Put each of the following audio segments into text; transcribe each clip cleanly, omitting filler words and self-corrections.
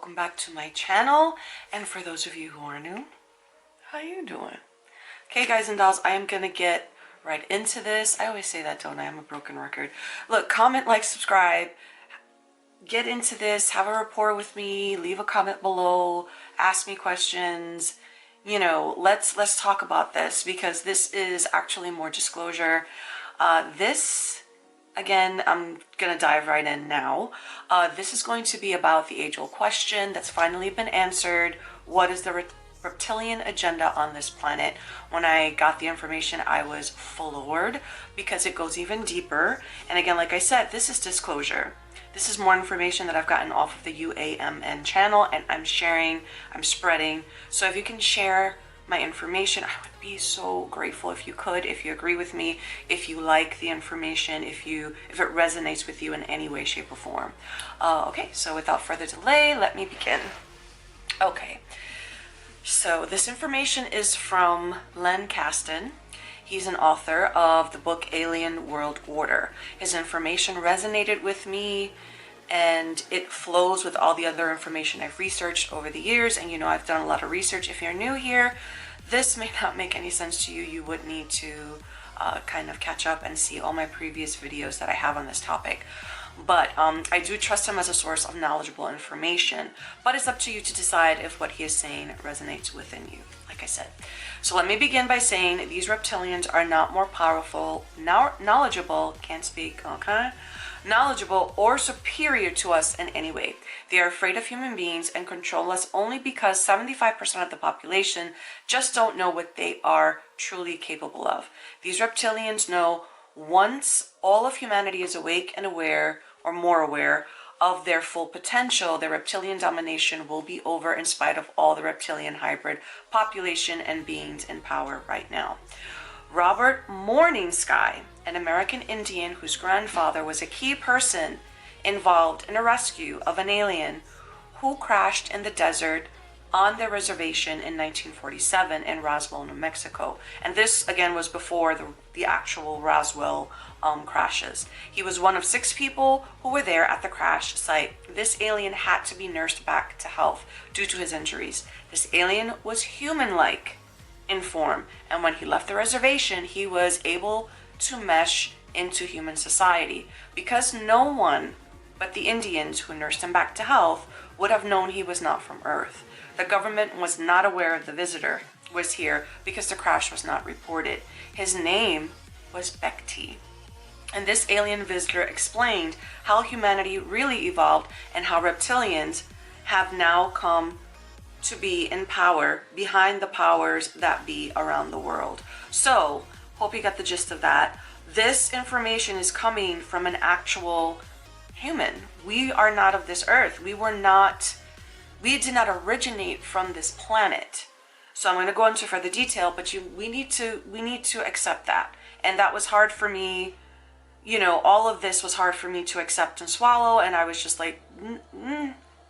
welcome back to my channel. And for those of you who are new, how you doing? Okay, guys and dolls, I am gonna get right into this. I always say that, don't I? I'm a broken record. Look, comment, like, subscribe, get into this, have a rapport with me, leave a comment below, ask me questions. You know, let's talk about this, because this is actually more disclosure. Again, I'm gonna dive right in now. This is going to be about the age-old question that's finally been answered. What is the reptilian agenda on this planet? When I got the information, I was floored, because it goes even deeper. And again, like I said, this is disclosure. This is more information that I've gotten off of the UAMN channel, and I'm sharing, I'm spreading. So if you can share my information, I would be so grateful if you could, if you agree with me, if you like the information, if it resonates with you in any way, shape, or form. Okay, so without further delay, let me begin. Okay, so this information is from Len Kasten. He's an author of the book Alien World Order. His information resonated with me, and it flows with all the other information I've researched over the years. And you know, I've done a lot of research. If you're new here, this may not make any sense to you. You would need to kind of catch up and see all my previous videos that I have on this topic. But I do trust him as a source of knowledgeable information. But it's up to you to decide if what he is saying resonates within you, like I said. So let me begin by saying these reptilians are not more powerful, knowledgeable, can't speak, okay? Knowledgeable or superior to us in any way. They are afraid of human beings and control us only because 75% of the population just don't know what they are truly capable of. These reptilians know once all of humanity is awake and aware, or more aware, of their full potential, their reptilian domination will be over, in spite of all the reptilian hybrid population and beings in power right now. Robert Morning Sky, an American Indian whose grandfather was a key person involved in a rescue of an alien who crashed in the desert on their reservation in 1947 in Roswell, New Mexico. And this, again, was before the actual Roswell crashes. He was one of 6 people who were there at the crash site. This alien had to be nursed back to health due to his injuries. This alien was human-like in form, and when he left the reservation, he was able to mesh into human society, because no one but the Indians who nursed him back to health would have known he was not from Earth. The government was not aware the visitor was here because the crash was not reported. His name was Bekti. And this alien visitor explained how humanity really evolved and how reptilians have now come to be in power behind the powers that be around the world. So, hope you got the gist of that. This information is coming from an actual human. We are not of this earth. We did not originate from this planet. So I'm going to go into further detail, but we need to accept that. And that was hard for me. You know, all of this was hard for me to accept and swallow, and I was just like,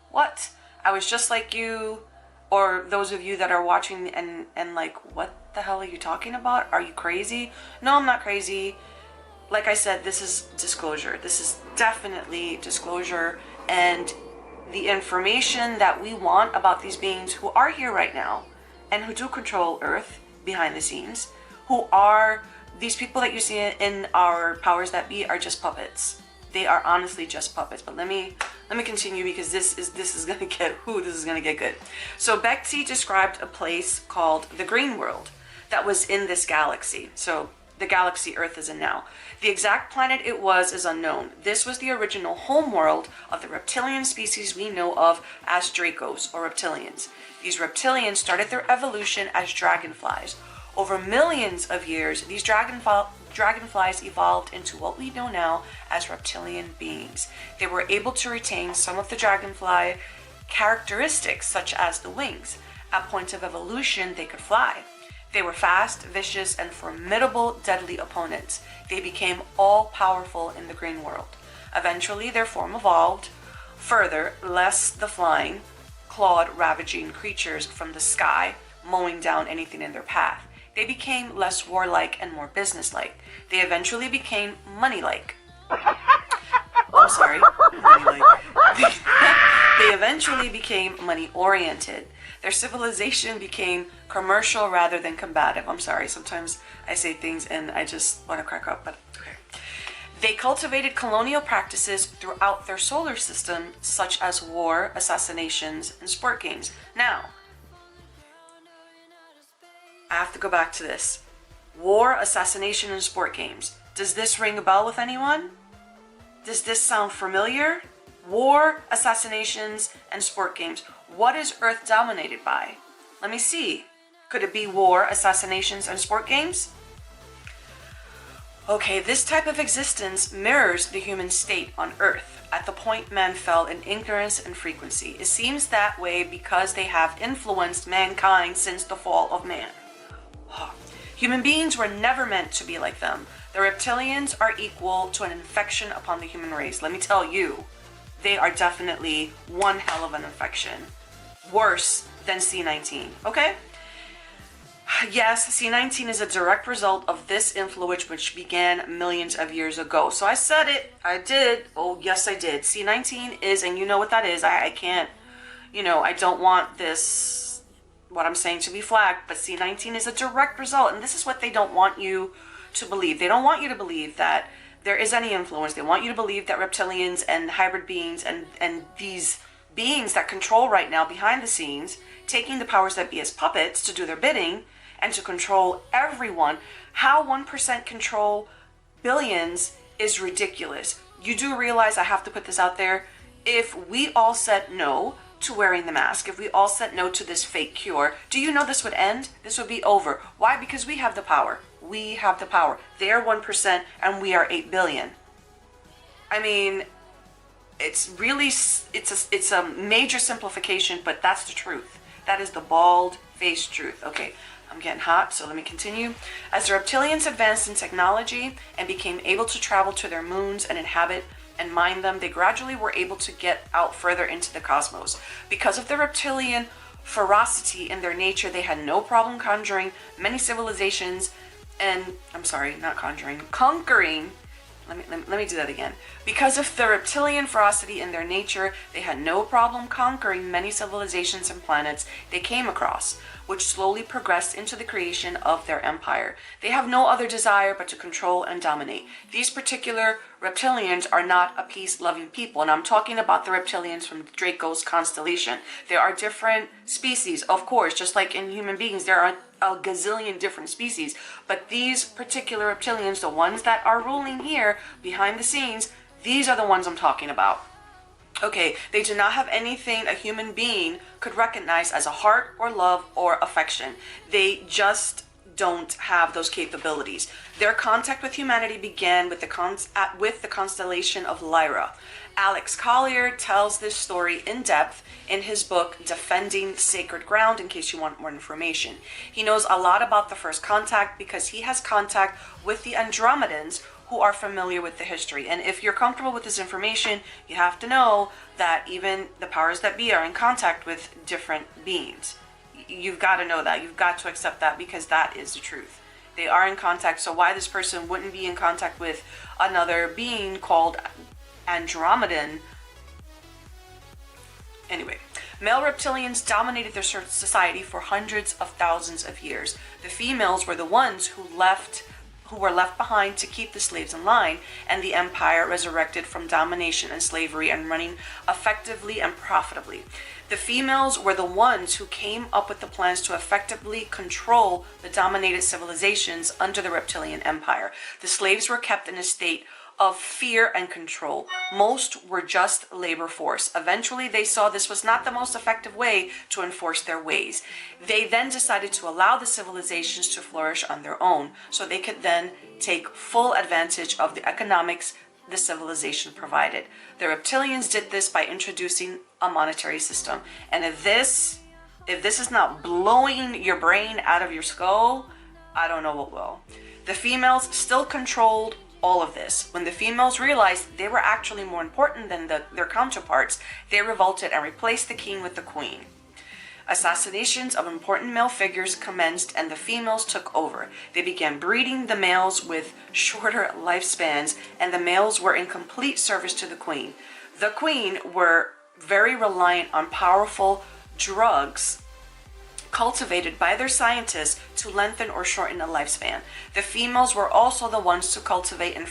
what? I was just like you, or those of you that are watching and like, what the hell are you talking about? Are you crazy? No, I'm not crazy. Like I said, this is disclosure. This is definitely disclosure, and the information that we want about these beings who are here right now and who do control Earth behind the scenes, who are these people that you see in our powers that be, are just puppets. They are honestly just puppets. But let me continue, because this is gonna get good. So Bekti described a place called the Green World that was in this galaxy. So the galaxy Earth is in now. The exact planet it was is unknown. This was the original home world of the reptilian species we know of as Dracos, or reptilians. These reptilians started their evolution as dragonflies. Over millions of years, these dragonflies evolved into what we know now as reptilian beings. They were able to retain some of the dragonfly characteristics, such as the wings. At points of evolution, they could fly. They were fast, vicious, and formidable, deadly opponents. They became all-powerful in the Green World. Eventually, their form evolved further, less the flying, clawed, ravaging creatures from the sky, mowing down anything in their path. They became less warlike and more businesslike. They eventually became money-like. I'm sorry, money-like. They eventually became money-oriented. Their civilization became commercial rather than combative. I'm sorry, sometimes I say things and I just want to crack up, but okay. They cultivated colonial practices throughout their solar system, such as war, assassinations, and sport games. Now, I have to go back to this. War, assassination, and sport games. Does this ring a bell with anyone? Does this sound familiar? War, assassinations, and sport games. What is Earth dominated by? Let me see. Could it be war, assassinations, and sport games? Okay, this type of existence mirrors the human state on Earth. At the point man fell in ignorance and frequency. It seems that way because they have influenced mankind since the fall of man. Human beings were never meant to be like them. The reptilians are equal to an infection upon the human race. Let me tell you, they are definitely one hell of an infection. Worse than C19, okay? Yes, C19 is a direct result of this influence which began millions of years ago. So I said it, I did, oh yes I did. C19 is, and you know what that is, I can't, I don't want this, what I'm saying to be flagged, but C19 is a direct result, and this is what they don't want you to believe. They don't want you to believe that there is any influence. They want you to believe that reptilians and hybrid beings and these beings that control right now behind the scenes, taking the powers that be as puppets to do their bidding and to control everyone. How 1% control billions is ridiculous. You do realize, I have to put this out there, if we all said no to wearing the mask, if we all said no to this fake cure, do you know this would end? This would be over. Why? Because we have the power. We have the power. They are 1% and we are 8 billion. I mean, it's really, it's a major simplification, but that's the truth. That is the bald-faced truth. Okay, I'm getting hot, so let me continue. As the reptilians advanced in technology and became able to travel to their moons and inhabit and mine them, they gradually were able to get out further into the cosmos. Because of the reptilian ferocity in their nature, they had no problem conjuring many civilizations and, I'm sorry, not conjuring, conquering. Let me do that again. Because of the reptilian ferocity in their nature, they had no problem conquering many civilizations and planets they came across, which slowly progressed into the creation of their empire. They have no other desire but to control and dominate. These particular reptilians are not a peace-loving people, and I'm talking about the reptilians from Draco's constellation. There are different species, of course, just like in human beings, there are a gazillion different species, but these particular reptilians, the ones that are ruling here behind the scenes, these are the ones I'm talking about. Okay, they do not have anything a human being could recognize as a heart or love or affection. They just don't have those capabilities. Their contact with humanity began with the constellation of Lyra. Alex Collier tells this story in depth in his book Defending Sacred Ground, in case you want more information. He knows a lot about the first contact because he has contact with the Andromedans who are familiar with the history. And if you're comfortable with this information, you have to know that even the powers that be are in contact with different beings. You've got to know that. You've got to accept that because that is the truth. They are in contact. So why this person wouldn't be in contact with another being called Andromedan? Anyway, male reptilians dominated their society for hundreds of thousands of years. The females were the ones who were left behind to keep the slaves in line, and the empire resurrected from domination and slavery and running effectively and profitably. The females were the ones who came up with the plans to effectively control the dominated civilizations under the reptilian empire. The slaves were kept in a state of fear and control. Most were just labor force. Eventually, they saw this was not the most effective way to enforce their ways. They then decided to allow the civilizations to flourish on their own, so they could then take full advantage of the economics the civilization provided. The reptilians did this by introducing a monetary system. And if this is not blowing your brain out of your skull, I don't know what will. The females still controlled all of this. When the females realized they were actually more important than their counterparts, they revolted and replaced the king with the queen. Assassinations of important male figures commenced and the females took over. They began breeding the males with shorter lifespans, and the males were in complete service to the queen. The queen were very reliant on powerful drugs cultivated by their scientists to lengthen or shorten a lifespan. The females were also the ones to cultivate and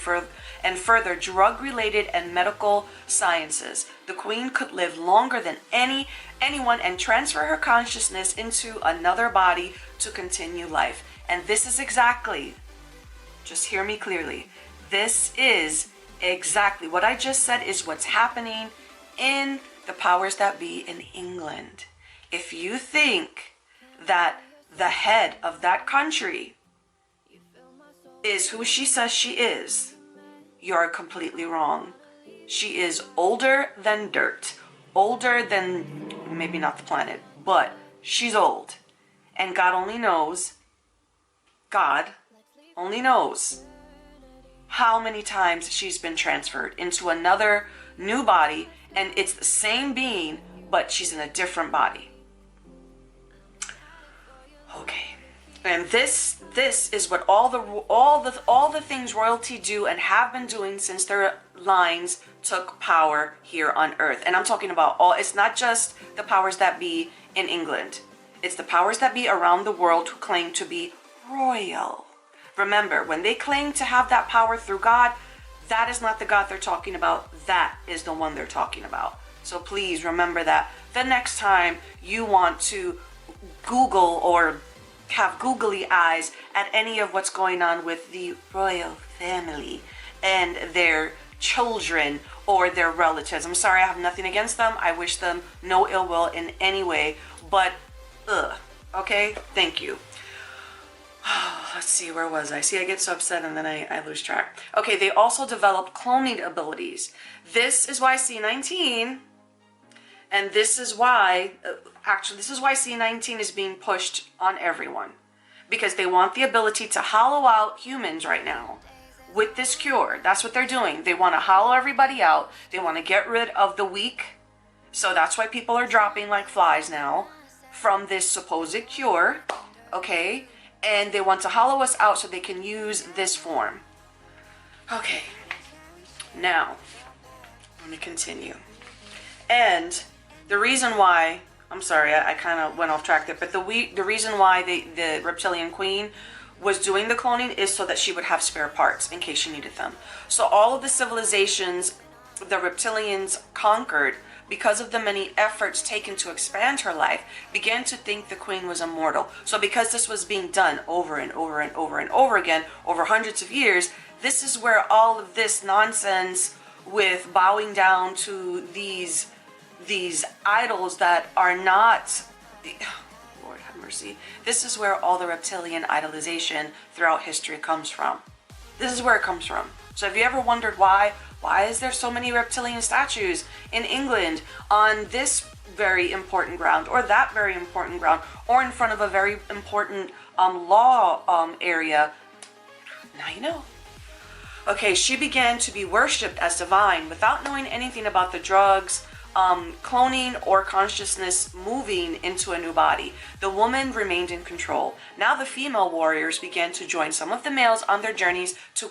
further drug-related and medical sciences. The queen could live longer than anyone and transfer her consciousness into another body to continue life. And this is exactly, just hear me clearly, this is exactly what I just said is what's happening in the powers that be in England. If you think that the head of that country is who she says she is, you're completely wrong. She is older than dirt, older than, maybe not the planet, but she's old. And God only knows how many times she's been transferred into another new body, and it's the same being, but she's in a different body. Okay, and this is what all the things royalty do and have been doing since their lines took power here on Earth. And I'm talking about all. It's not just the powers that be in England. It's the powers that be around the world who claim to be royal. Remember, when they claim to have that power through God, that is not the God they're talking about. That is the one they're talking about. So please remember that the next time you want to Google or have googly eyes at any of what's going on with the royal family and their children or their relatives. I'm sorry, I have nothing against them. I wish them no ill will in any way, but okay, thank you. Let's see, where was I? See, I get so upset and then I lose track. Okay, they also developed cloning abilities. This is why C19, and this is why, this is why C19 is being pushed on everyone. Because they want the ability to hollow out humans right now with this cure. That's what they're doing. They want to hollow everybody out. They want to get rid of the weak. So that's why people are dropping like flies now from this supposed cure. Okay? And they want to hollow us out so they can use this form. Okay. Now, let me continue. And the reason why, I'm sorry, I kind of went off track there, but the reason why the reptilian queen was doing the cloning is so that she would have spare parts in case she needed them. So all of the civilizations the reptilians conquered, because of the many efforts taken to expand her life, began to think the queen was immortal. So because this was being done over and over and over and over again, over hundreds of years, this is where all of this nonsense with bowing down to these idols that are not, Lord have mercy, this is where all the reptilian idolization throughout history comes from. This is where it comes from. So have you ever wondered why is there so many reptilian statues in England on this very important ground or that very important ground or in front of a very important law area? Now you know. Okay, she began to be worshipped as divine without knowing anything about the drugs, cloning, or consciousness moving into a new body. The woman remained in control. Now the female warriors began to join some of the males on their journeys to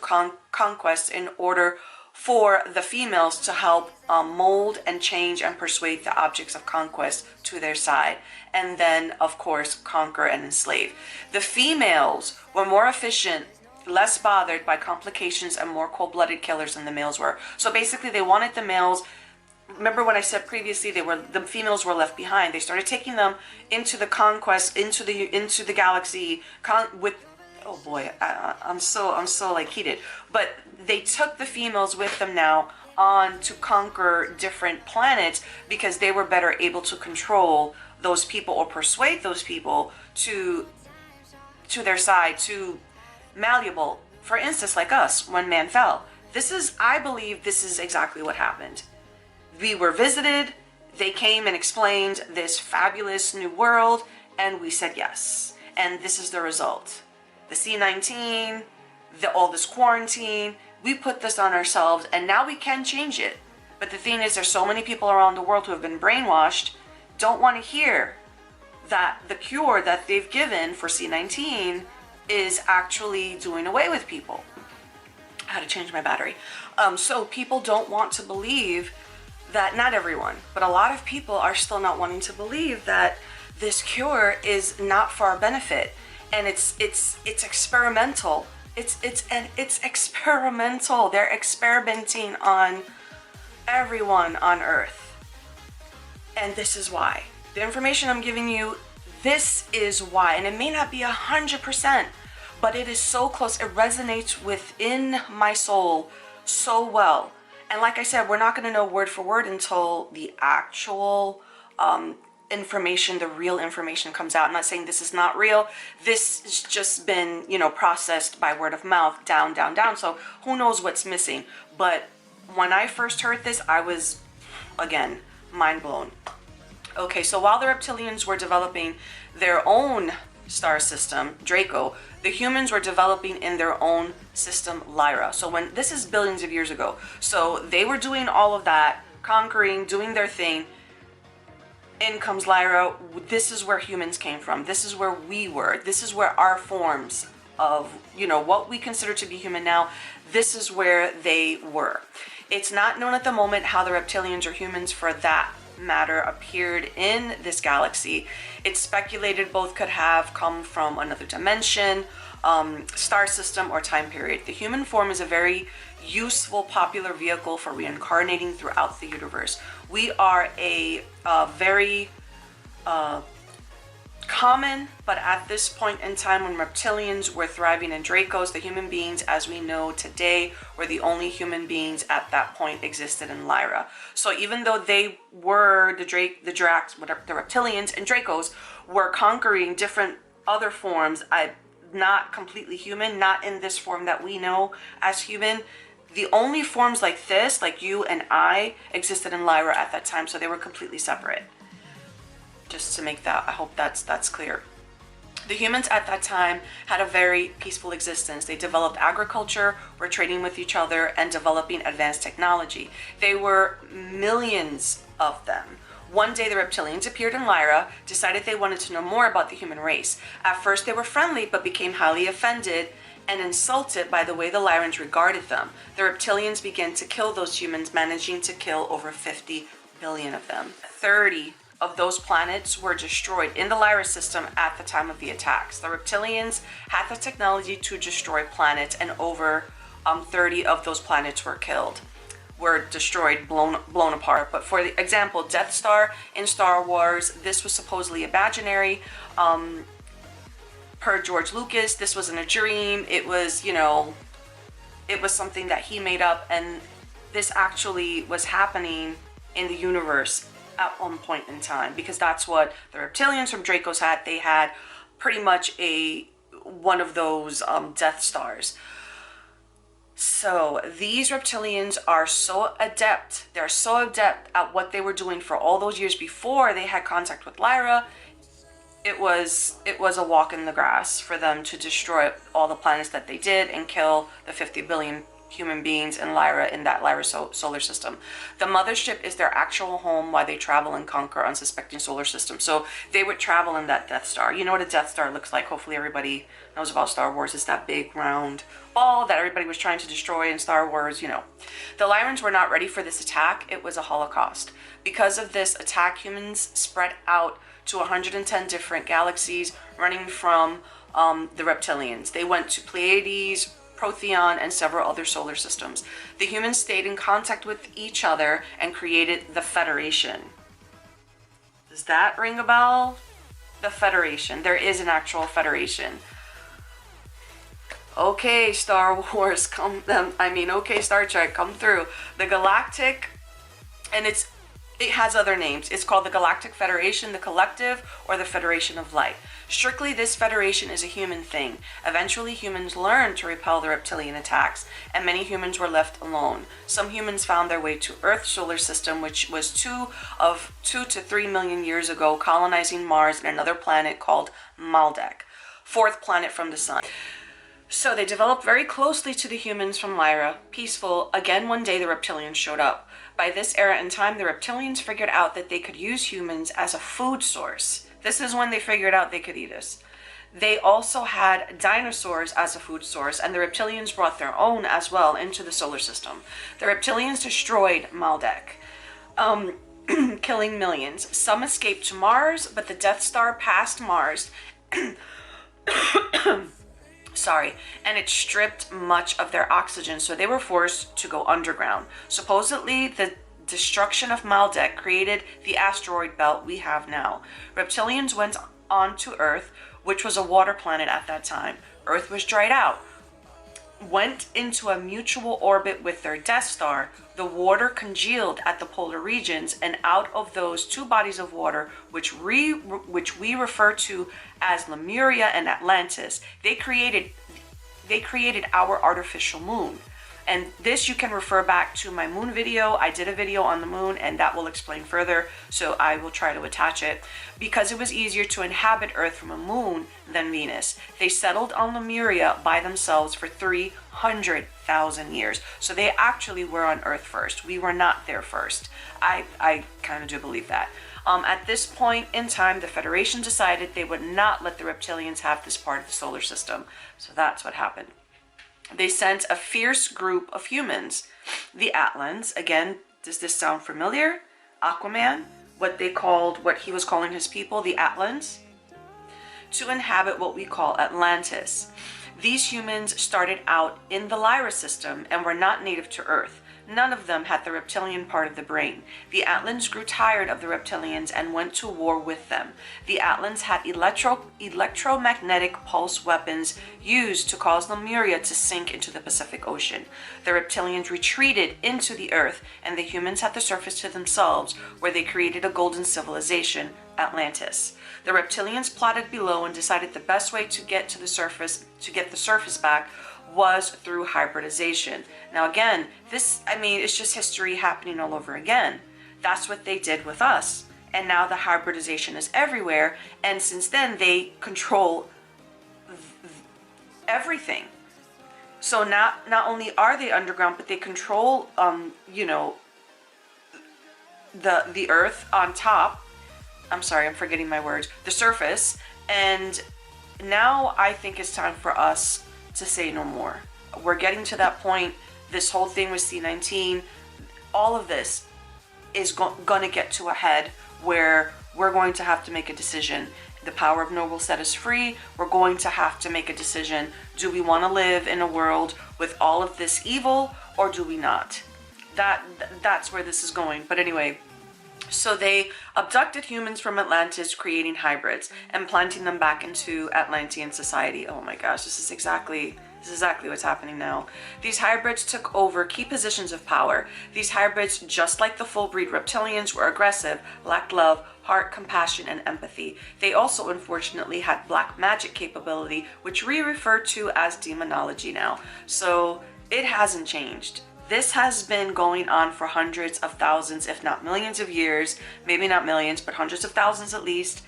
conquest in order for the females to help mold and change and persuade the objects of conquest to their side, and then of course conquer and enslave. The females were more efficient, less bothered by complications, and more cold-blooded killers than the males were. So basically they wanted the males, remember when I said previously the females were left behind. They started taking them into the conquest, into the galaxy with, oh boy, I'm so like heated. But they took the females with them now on to conquer different planets because they were better able to control those people or persuade those people to their side, to malleable. For instance, like us, when man fell. I believe this is exactly what happened. We were visited, they came and explained this fabulous new world, and we said yes. And this is the result. The C19, all this quarantine, we put this on ourselves, and now we can change it. But the thing is, there's so many people around the world who have been brainwashed, don't want to hear that the cure that they've given for C19 is actually doing away with people. I had to change my battery. So people don't want to believe that not everyone, but a lot of people are still not wanting to believe that this cure is not for our benefit, and it's experimental. It's experimental. They're experimenting on everyone on Earth, and this is why. The information I'm giving you, this is why, and it may not be 100%, but it is so close. It resonates within my soul so well. And like I said, we're not going to know word for word until the actual information, the real information comes out. I'm not saying this is not real. This has just been, you know, processed by word of mouth, down. So who knows what's missing. But when I first heard this, I was, again, mind blown. Okay, so while the reptilians were developing their own star system, Draco, the humans were developing in their own system, Lyra. So when this is billions of years ago, so they were doing all of that, conquering, doing their thing. In comes Lyra. This is where humans came from. This is where we were. This is where our forms of, you know, what we consider to be human now, this is where they were. It's not known at the moment how the reptilians or humans, for that matter, appeared in this galaxy. It's speculated both could have come from another dimension, star system, or time period. The human form is a very useful, popular vehicle for reincarnating throughout the universe. We are a very common, but at this point in time when reptilians were thriving in Dracos, the human beings as we know today were the only human beings at that point existed in Lyra. So even though they were the reptilians and Dracos were conquering different other forms, not completely human, not in this form that we know as human. The only forms like this, like you and I, existed in Lyra at that time, so they were completely separate. Just to make that, I hope that's clear. The humans at that time had a very peaceful existence. They developed agriculture, were trading with each other, and developing advanced technology. They were millions of them. One day the reptilians appeared in Lyra, decided they wanted to know more about the human race. At first they were friendly, but became highly offended and insulted by the way the Lyrans regarded them. The reptilians began to kill those humans, managing to kill over 50 billion of them. 30 of those planets were destroyed in the Lyra system at the time of the attacks. The reptilians had the technology to destroy planets, and over 30 of those planets were killed, were destroyed, blown apart. But for the example, Death Star in Star Wars, this was supposedly imaginary. Per George Lucas, this wasn't a dream. It was, you know, it was something that he made up, and this actually was happening in the universe at one point in time, because that's what the reptilians from Dracos had. They had pretty much one of those Death Stars. So these reptilians are so adept. They're so adept at what they were doing for all those years before they had contact with Lyra. It was a walk in the grass for them to destroy all the planets that they did and kill the 50 billion human beings in Lyra, in that Lyra solar system. The mothership is their actual home while they travel and conquer unsuspecting solar systems. So they would travel in that Death Star. You know what a Death Star looks like. Hopefully everybody knows about Star Wars. It's that big round ball that everybody was trying to destroy in Star Wars, you know. The Lyrans were not ready for this attack. It was a holocaust. Because of this attack, humans spread out to 110 different galaxies, running from the reptilians. They went to Pleiades, Protheon, and several other solar systems. The humans stayed in contact with each other and created the Federation. Does that ring a bell? The Federation. There is an actual Federation. Okay, Star Wars, okay, Star Trek, come through. The Galactic, and it has other names. It's called the Galactic Federation, the Collective, or the Federation of Light. Strictly, this federation is a human thing. Eventually, humans learned to repel the reptilian attacks, and many humans were left alone. Some humans found their way to Earth's solar system, which was 2 to 3 million years ago, colonizing Mars and another planet called Maldek, 4th planet from the sun. So they developed very closely to the humans from Lyra, peaceful. Again, one day the reptilians showed up. By this era in time, the reptilians figured out that they could use humans as a food source. This is when they figured out they could eat us. They also had dinosaurs as a food source, and the reptilians brought their own as well into the solar system. The reptilians destroyed Maldek. killing millions. Some escaped to Mars, but the Death Star passed Mars. Sorry, and it stripped much of their oxygen, so they were forced to go underground. Supposedly, the destruction of Maldek created the asteroid belt we have now. Reptilians went on to Earth, which was a water planet at that time. Earth was dried out, went into a mutual orbit with their Death Star. The water congealed at the polar regions, and out of those two bodies of water, which we refer to as Lemuria and Atlantis, they created our artificial moon. And this you can refer back to my moon video. I did a video on the moon, and that will explain further, so I will try to attach it. Because it was easier to inhabit Earth from a moon than Venus, they settled on Lemuria by themselves for 300,000 years. So they actually were on Earth first. We were not there first. I kind of do believe that. At this point in time, the Federation decided they would not let the reptilians have this part of the solar system. So that's what happened. They sent a fierce group of humans, the Atlans. Again, does this sound familiar? Aquaman, what he was calling his people, the Atlans, to inhabit what we call Atlantis. These humans started out in the Lyra system and were not native to Earth. None of them had the reptilian part of the brain. The Atlans grew tired of the reptilians and went to war with them. The Atlans had electromagnetic pulse weapons used to cause Lemuria to sink into the Pacific Ocean. The reptilians retreated into the Earth, and the humans had the surface to themselves, where they created a golden civilization, Atlantis. The reptilians plotted below and decided the best way to get the surface back was through hybridization. Now again, it's just history happening all over again. That's what they did with us. And now the hybridization is everywhere. And since then, they control everything. So not only are they underground, but they control, the Earth on top. I'm sorry, I'm forgetting my words. The surface. And now I think it's time for us to say no more. We're getting to that point. This whole thing with C-19, all of this is going to get to a head where we're going to have to make a decision. The power of no will set us free. We're going to have to make a decision. Do we want to live in a world with all of this evil, or do we not? That's where this is going. But anyway, so they abducted humans from Atlantis, creating hybrids and planting them back into Atlantean society. Oh my gosh, this is exactly what's happening now. These hybrids took over key positions of power. These hybrids, just like the full-breed reptilians, were aggressive, lacked love, heart, compassion, and empathy. They also, unfortunately, had black magic capability, which we refer to as demonology now. So it hasn't changed. This has been going on for hundreds of thousands, if not millions of years. Maybe not millions, but hundreds of thousands at least.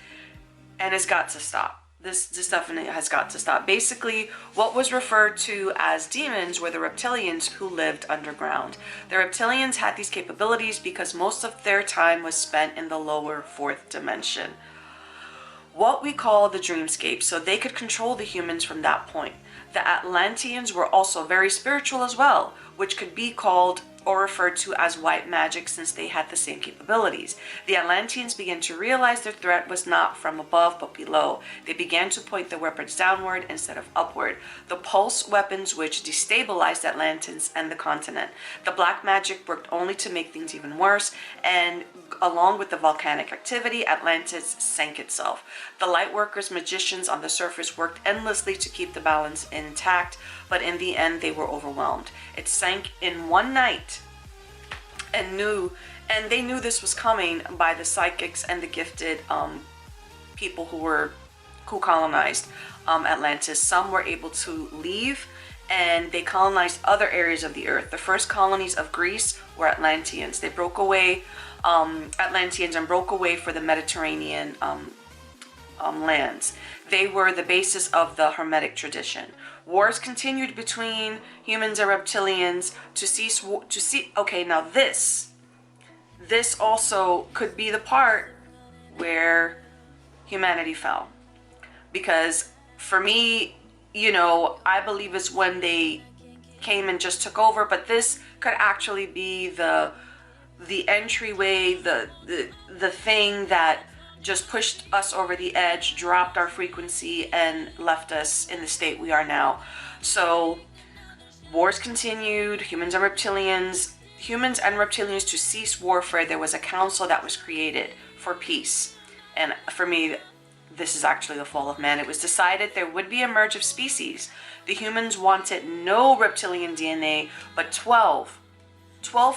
And it's got to stop. This definitely has got to stop. Basically, what was referred to as demons were the reptilians who lived underground. The reptilians had these capabilities because most of their time was spent in the lower fourth dimension, what we call the dreamscape, so they could control the humans from that point. The Atlanteans were also very spiritual as well, which could be called or referred to as white magic, since they had the same capabilities. The Atlanteans began to realize their threat was not from above but below. They began to point their weapons downward instead of upward. The pulse weapons which destabilized Atlantis and the continent. The black magic worked only to make things even worse, and along with the volcanic activity, Atlantis sank itself. The lightworkers, magicians on the surface worked endlessly to keep the balance intact, but in the end they were overwhelmed. It sank in one night, and they knew this was coming by the psychics and the gifted people who colonized Atlantis. Some were able to leave, and they colonized other areas of the earth. The first colonies of Greece were Atlanteans. They broke away, Atlanteans, and broke away for the Mediterranean lands. They were the basis of the Hermetic tradition. Wars continued between humans and reptilians to cease. Okay, now this also could be the part where humanity fell, because for me, I believe it's when they came and just took over. But this could actually be the the entryway, the thing that just pushed us over the edge, dropped our frequency, and left us in the state we are now. So wars continued, humans and reptilians to cease warfare. There was a council that was created for peace. And for me, this is actually the fall of man. It was decided there would be a merge of species. The humans wanted no reptilian DNA, but 12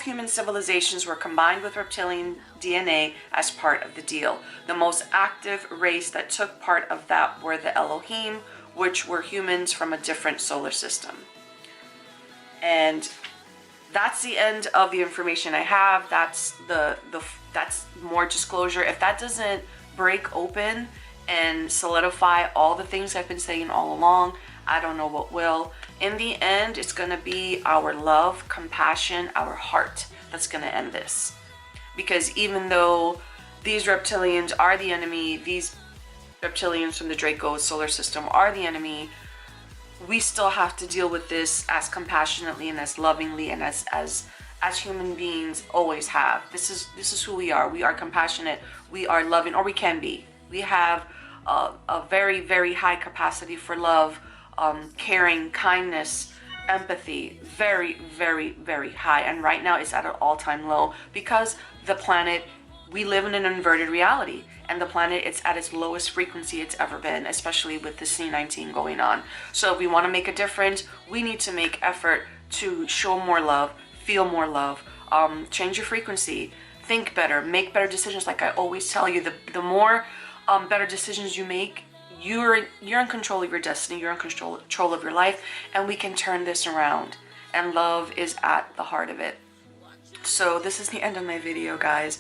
human civilizations were combined with reptilian DNA as part of the deal. The most active race that took part of that were the Elohim, which were humans from a different solar system. And that's the end of the information I have. That's that's more disclosure. If that doesn't break open and solidify all the things I've been saying all along, I don't know what will. In the end, it's going to be our love, compassion, our heart that's going to end this. Because even though these reptilians are the enemy, these reptilians from the Draco solar system are the enemy, we still have to deal with this as compassionately and as lovingly and as human beings always have. This is who we are. We are compassionate. We are loving, or we can be. We have a very, very high capacity for love, caring, kindness, empathy. Very, very, very high. And right now it's at an all-time low because the planet, we live in an inverted reality, and the planet, it's at its lowest frequency it's ever been, especially with the C19 going on. So if we want to make a difference, we need to make effort to show more love, feel more love, change your frequency, think better, make better decisions. Like I always tell you, the more better decisions you make, you're in control of your destiny, you're in control of your life, and we can turn this around. And love is at the heart of it. So this is the end of my video, guys.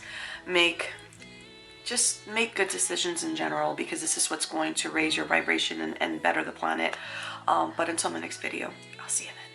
Just make good decisions in general, because this is what's going to raise your vibration and better the planet. But until my next video, I'll see you then.